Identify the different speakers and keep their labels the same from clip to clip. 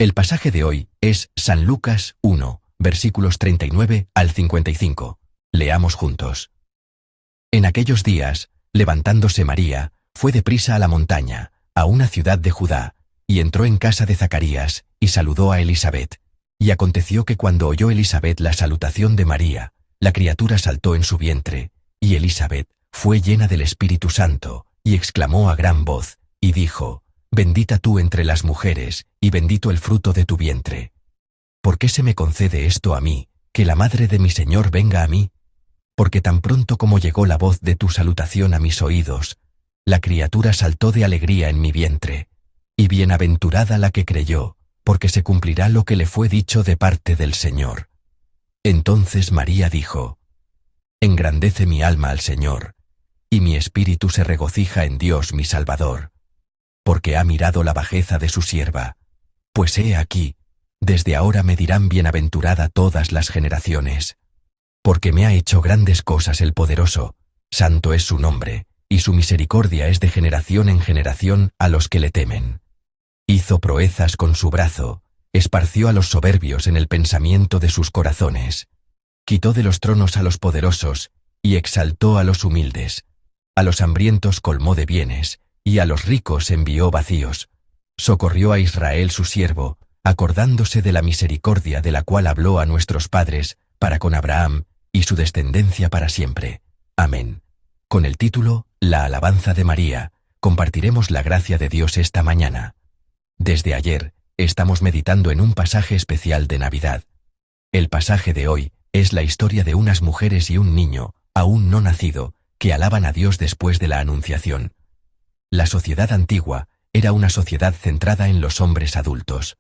Speaker 1: El pasaje de hoy es San Lucas 1, versículos 39 al 55. Leamos juntos. En aquellos días, levantándose María, fue deprisa a la montaña, a una ciudad de Judá, y entró en casa de Zacarías, y saludó a Elisabet. Y aconteció que cuando oyó Elisabet la salutación de María, la criatura saltó en su vientre, y Elisabet fue llena del Espíritu Santo, y exclamó a gran voz, y dijo: Bendita tú entre las mujeres, y bendito el fruto de tu vientre. ¿Por qué se me concede esto a mí, que la madre de mi Señor venga a mí? Porque tan pronto como llegó la voz de tu salutación a mis oídos, la criatura saltó de alegría en mi vientre. Y bienaventurada la que creyó, porque se cumplirá lo que le fue dicho de parte del Señor. Entonces María dijo: Engrandece mi alma al Señor, y mi espíritu se regocija en Dios mi Salvador, porque ha mirado la bajeza de su sierva. Pues he aquí, desde ahora me dirán bienaventurada todas las generaciones. Porque me ha hecho grandes cosas el poderoso, santo es su nombre, y su misericordia es de generación en generación a los que le temen. Hizo proezas con su brazo, esparció a los soberbios en el pensamiento de sus corazones. Quitó de los tronos a los poderosos, y exaltó a los humildes. A los hambrientos colmó de bienes, y a los ricos envió vacíos. Socorrió a Israel su siervo, acordándose de la misericordia de la cual habló a nuestros padres, para con Abraham, y su descendencia para siempre. Amén. Con el título, La alabanza de María, compartiremos la gracia de Dios esta mañana. Desde ayer, estamos meditando en un pasaje especial de Navidad. El pasaje de hoy es la historia de unas mujeres y un niño, aún no nacido, que alaban a Dios después de la Anunciación. La sociedad antigua era una sociedad centrada en los hombres adultos.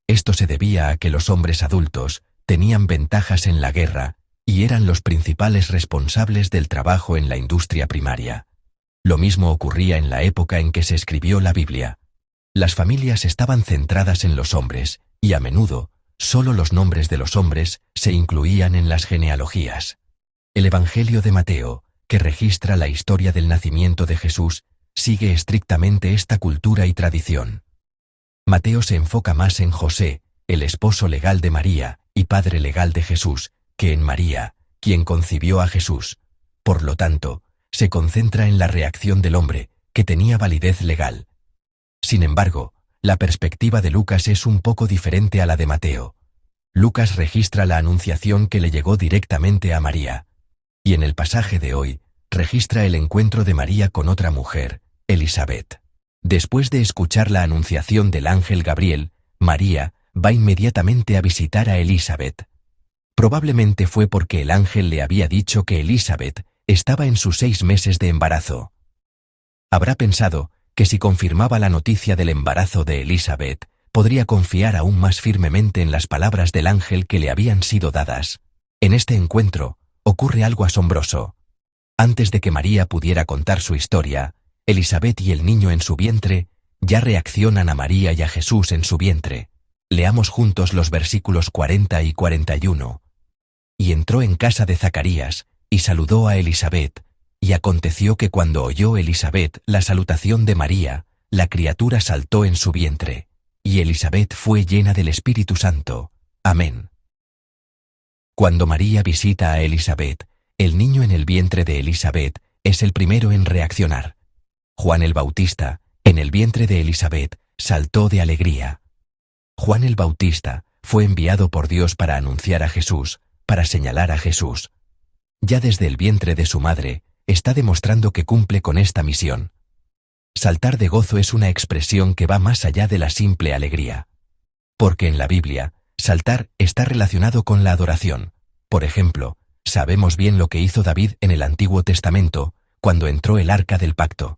Speaker 1: Esto se debía a que los hombres adultos tenían ventajas en la guerra y eran los principales responsables del trabajo en la industria primaria. Lo mismo ocurría en la época en que se escribió la Biblia. Las familias estaban centradas en los hombres y a menudo solo los nombres de los hombres se incluían en las genealogías. El Evangelio de Mateo, que registra la historia del nacimiento de Jesús, sigue estrictamente esta cultura y tradición. Mateo se enfoca más en José, el esposo legal de María y padre legal de Jesús, que en María, quien concibió a Jesús. Por lo tanto, se concentra en la reacción del hombre, que tenía validez legal. Sin embargo, la perspectiva de Lucas es un poco diferente a la de Mateo. Lucas registra la anunciación que le llegó directamente a María. Y en el pasaje de hoy, registra el encuentro de María con otra mujer, Elisabet. Después de escuchar la anunciación del ángel Gabriel, María va inmediatamente a visitar a Elisabet. Probablemente fue porque el ángel le había dicho que Elisabet estaba en sus 6 meses de embarazo. Habrá pensado que si confirmaba la noticia del embarazo de Elisabet, podría confiar aún más firmemente en las palabras del ángel que le habían sido dadas. En este encuentro, ocurre algo asombroso. Antes de que María pudiera contar su historia, Elisabet y el niño en su vientre ya reaccionan a María y a Jesús en su vientre. Leamos juntos los versículos 40 y 41. Y entró en casa de Zacarías, y saludó a Elisabet, y aconteció que cuando oyó Elisabet la salutación de María, la criatura saltó en su vientre, y Elisabet fue llena del Espíritu Santo. Amén. Cuando María visita a Elisabet, el niño en el vientre de Elisabet es el primero en reaccionar. Juan el Bautista, en el vientre de Elisabet, saltó de alegría. Juan el Bautista fue enviado por Dios para anunciar a Jesús, para señalar a Jesús. Ya desde el vientre de su madre, está demostrando que cumple con esta misión. Saltar de gozo es una expresión que va más allá de la simple alegría. Porque en la Biblia, saltar está relacionado con la adoración. Por ejemplo, sabemos bien lo que hizo David en el Antiguo Testamento, cuando entró el arca del pacto.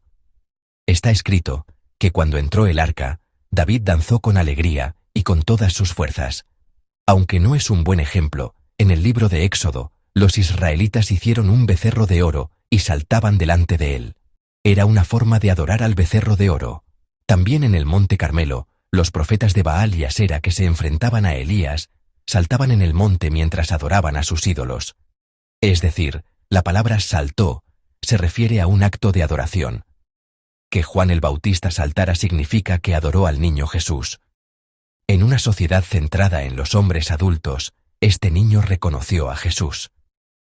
Speaker 1: Está escrito que cuando entró el arca, David danzó con alegría y con todas sus fuerzas. Aunque no es un buen ejemplo, en el libro de Éxodo, los israelitas hicieron un becerro de oro y saltaban delante de él. Era una forma de adorar al becerro de oro. También en el monte Carmelo, los profetas de Baal y Asera que se enfrentaban a Elías, saltaban en el monte mientras adoraban a sus ídolos. Es decir, la palabra saltó se refiere a un acto de adoración. Que Juan el Bautista saltara significa que adoró al niño Jesús. En una sociedad centrada en los hombres adultos, este niño reconoció a Jesús.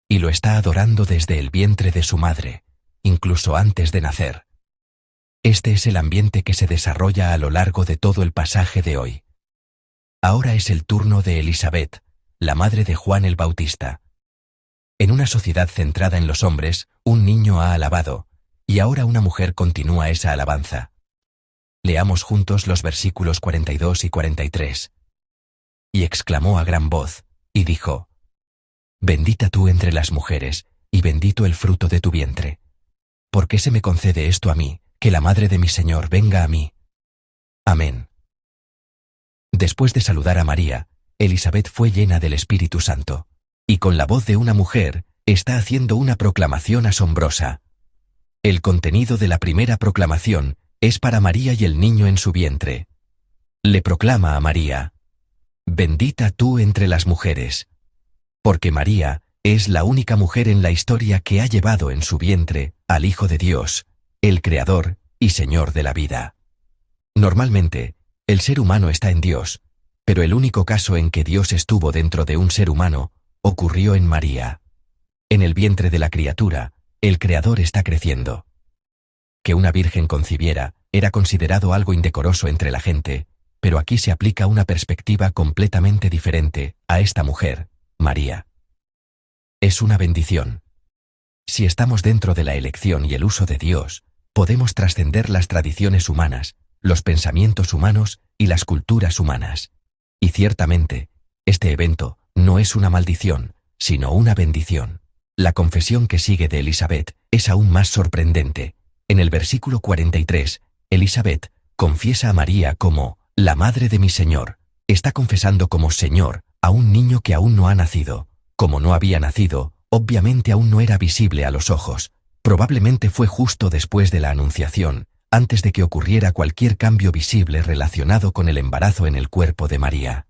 Speaker 1: Y lo está adorando desde el vientre de su madre, incluso antes de nacer. Este es el ambiente que se desarrolla a lo largo de todo el pasaje de hoy. Ahora es el turno de Elisabet, la madre de Juan el Bautista. En una sociedad centrada en los hombres, un niño ha alabado, y ahora una mujer continúa esa alabanza. Leamos juntos los versículos 42 y 43. Y exclamó a gran voz, y dijo: Bendita tú entre las mujeres, y bendito el fruto de tu vientre. ¿Por qué se me concede esto a mí, que la madre de mi Señor venga a mí? Amén. Después de saludar a María, Elisabet fue llena del Espíritu Santo, y con la voz de una mujer, está haciendo una proclamación asombrosa. El contenido de la primera proclamación es para María y el niño en su vientre. Le proclama a María: Bendita tú entre las mujeres. Porque María es la única mujer en la historia que ha llevado en su vientre al Hijo de Dios, el Creador y Señor de la vida. Normalmente, el ser humano está en Dios, pero el único caso en que Dios estuvo dentro de un ser humano ocurrió en María. En el vientre de la criatura, el Creador está creciendo. Que una virgen concibiera era considerado algo indecoroso entre la gente, pero aquí se aplica una perspectiva completamente diferente a esta mujer, María. Es una bendición. Si estamos dentro de la elección y el uso de Dios, podemos trascender las tradiciones humanas, los pensamientos humanos y las culturas humanas. Y ciertamente, este evento no es una maldición, sino una bendición. La confesión que sigue de Elisabet es aún más sorprendente. En el versículo 43, Elisabet confiesa a María como la madre de mi Señor. Está confesando como Señor a un niño que aún no ha nacido. Como no había nacido, obviamente aún no era visible a los ojos. Probablemente fue justo después de la anunciación, antes de que ocurriera cualquier cambio visible relacionado con el embarazo en el cuerpo de María.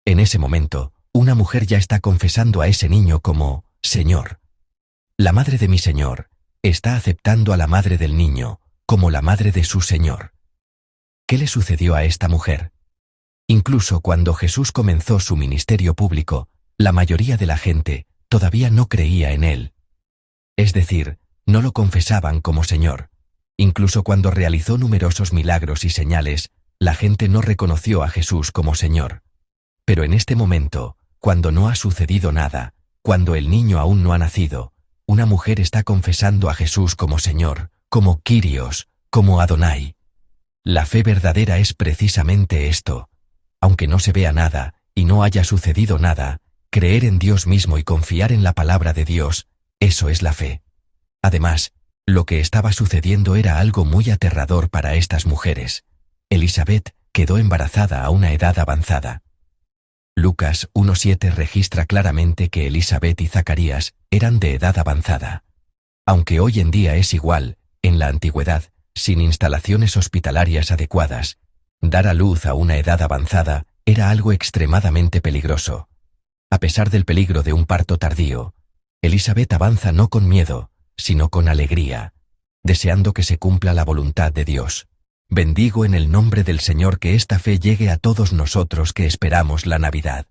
Speaker 1: En ese momento, una mujer ya está confesando a ese niño como Señor. La madre de mi Señor está aceptando a la madre del niño como la madre de su Señor. ¿Qué le sucedió a esta mujer? Incluso cuando Jesús comenzó su ministerio público, la mayoría de la gente todavía no creía en él. Es decir, no lo confesaban como Señor. Incluso cuando realizó numerosos milagros y señales, la gente no reconoció a Jesús como Señor. Pero en este momento, cuando no ha sucedido nada, cuando el niño aún no ha nacido, una mujer está confesando a Jesús como Señor, como Kyrios, como Adonai. La fe verdadera es precisamente esto. Aunque no se vea nada, y no haya sucedido nada, creer en Dios mismo y confiar en la palabra de Dios, eso es la fe. Además, lo que estaba sucediendo era algo muy aterrador para estas mujeres. Elisabet quedó embarazada a una edad avanzada. Lucas 1:7 registra claramente que Elisabet y Zacarías eran de edad avanzada. Aunque hoy en día es igual, en la antigüedad, sin instalaciones hospitalarias adecuadas, dar a luz a una edad avanzada era algo extremadamente peligroso. A pesar del peligro de un parto tardío, Elisabet avanza no con miedo, sino con alegría, deseando que se cumpla la voluntad de Dios. Bendigo en el nombre del Señor que esta fe llegue a todos nosotros que esperamos la Navidad.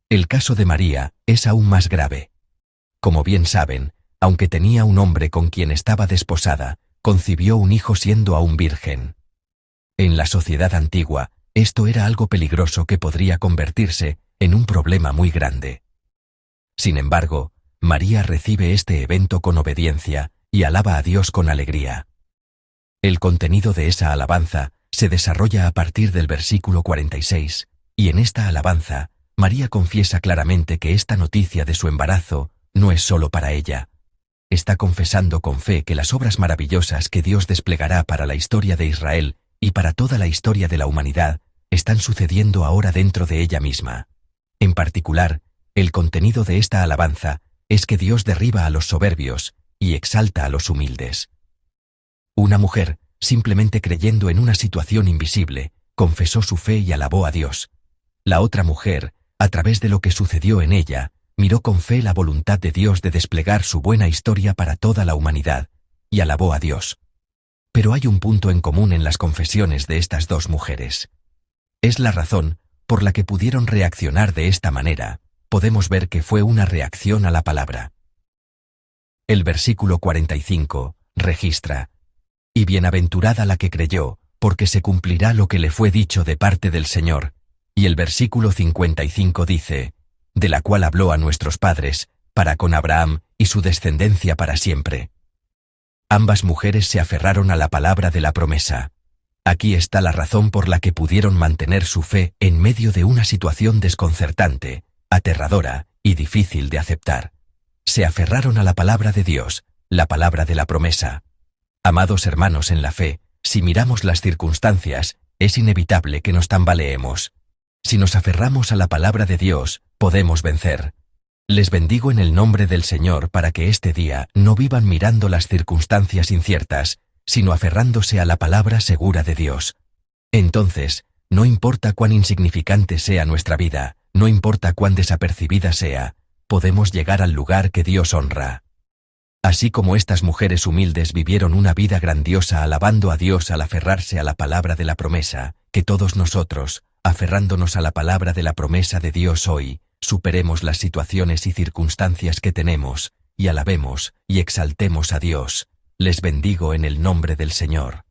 Speaker 1: El caso de María es aún más grave. Como bien saben, aunque tenía un hombre con quien estaba desposada, concibió un hijo siendo aún virgen. En la sociedad antigua, esto era algo peligroso que podría convertirse en un problema muy grande. Sin embargo, María recibe este evento con obediencia y alaba a Dios con alegría. El contenido de esa alabanza se desarrolla a partir del versículo 46, y en esta alabanza, María confiesa claramente que esta noticia de su embarazo no es solo para ella. Está confesando con fe que las obras maravillosas que Dios desplegará para la historia de Israel y para toda la historia de la humanidad están sucediendo ahora dentro de ella misma. En particular, el contenido de esta alabanza es que Dios derriba a los soberbios y exalta a los humildes. Una mujer, simplemente creyendo en una situación invisible, confesó su fe y alabó a Dios. La otra mujer, a través de lo que sucedió en ella, miró con fe la voluntad de Dios de desplegar su buena historia para toda la humanidad, y alabó a Dios. Pero hay un punto en común en las confesiones de estas dos mujeres. Es la razón por la que pudieron reaccionar de esta manera. Podemos ver que fue una reacción a la palabra. El versículo 45 registra: y bienaventurada la que creyó, porque se cumplirá lo que le fue dicho de parte del Señor. Y el versículo 55 dice: de la cual habló a nuestros padres, para con Abraham y su descendencia para siempre. Ambas mujeres se aferraron a la palabra de la promesa. Aquí está la razón por la que pudieron mantener su fe en medio de una situación desconcertante, aterradora y difícil de aceptar. Se aferraron a la palabra de Dios, la palabra de la promesa. Amados hermanos en la fe, si miramos las circunstancias, es inevitable que nos tambaleemos. Si nos aferramos a la palabra de Dios, podemos vencer. Les bendigo en el nombre del Señor para que este día no vivan mirando las circunstancias inciertas, sino aferrándose a la palabra segura de Dios. Entonces, no importa cuán insignificante sea nuestra vida, no importa cuán desapercibida sea, podemos llegar al lugar que Dios honra. Así como estas mujeres humildes vivieron una vida grandiosa alabando a Dios al aferrarse a la palabra de la promesa, que todos nosotros, aferrándonos a la palabra de la promesa de Dios hoy, superemos las situaciones y circunstancias que tenemos, y alabemos y exaltemos a Dios. Les bendigo en el nombre del Señor.